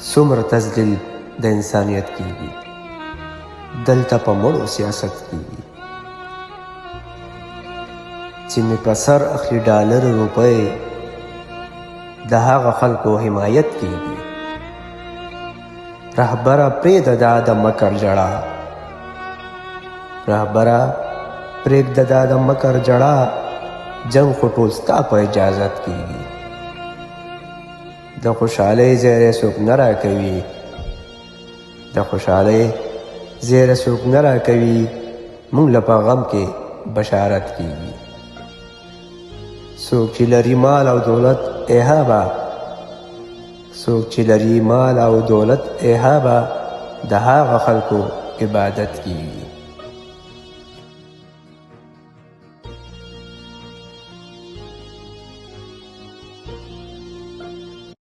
څومره تذلیل د انسانیت کیږي، دلته په مړو سیاست کیږي. چې مې په سر اخلي ډالر روپۍ، د هغه خلکو حمایت کیږي. رهبره پرېږده دا د مکر جړه، رهبره پرېږده دا د مکر جړه، جنګ خو ټول ستا په اجازت کیږي. د خوشحالۍ زیری څوک نه راکوي، د خوشحالۍ زیری څوک نه راکوي، موږ له په غم کې بشارت کیږي. څوک چې لري مال او دولت ایهابه، څوک چې لري مال او دولت ایهابه، د هغه خلکو عبادت کیږي.